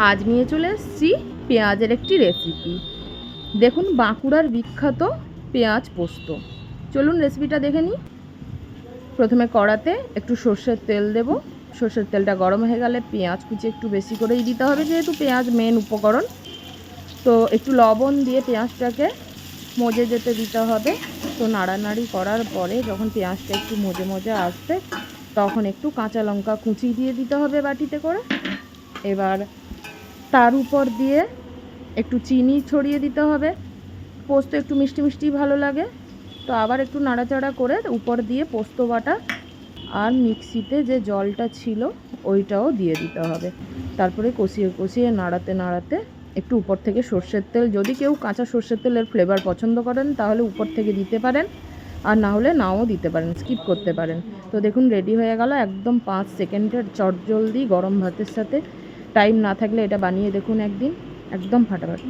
আজ নিয়ে চলে এসেছি পেঁয়াজের একটি রেসিপি। দেখুন, বাঁকুড়ার বিখ্যাত পেঁয়াজ পোস্ত। চলুন রেসিপিটা দেখে নিই। প্রথমে কড়াতে একটু সর্ষের তেল দেব। সর্ষের তেলটা গরম হয়ে গেলে পেঁয়াজ কুচি একটু বেশি করেই দিতে হবে, যেহেতু পেঁয়াজ মেন উপকরণ। তো একটু লবণ দিয়ে পেঁয়াজটাকে মজে যেতে দিতে হবে। তো নাড়ানাড়ি করার পরে যখন পেঁয়াজটা একটু মজে মজে আসবে, তখন একটু কাঁচা লঙ্কা কুচি দিয়ে দিতে হবে বাটিতে করে। এবার তার উপর দিয়ে একটু চিনি ছড়িয়ে দিতে হবে। পোস্ত একটু মিষ্টি মিষ্টি ভালো লাগে। তো আবার একটু নাড়াচাড়া করে উপর দিয়ে পোস্ত বাটা আর মিক্সিতে যে জলটা ছিল ওইটাও দিয়ে দিতে হবে। তারপরে কষিয়ে কষিয়ে নাড়াতে নাড়াতে একটু উপর থেকে সর্ষের তেল, যদি কেউ কাঁচা সর্ষের তেলের ফ্লেভার পছন্দ করেন তাহলে উপর থেকে দিতে পারেন, আর না হলে নাও দিতে পারেন, স্কিপ করতে পারেন। তো দেখুন রেডি হয়ে গেল একদম 5 সেকেন্ডের চটজলদি গরম ভাতের সাথে। টাইম না থাকলে এটা বানিয়ে দেখুন একদিন, একদম ফাটাফাটি।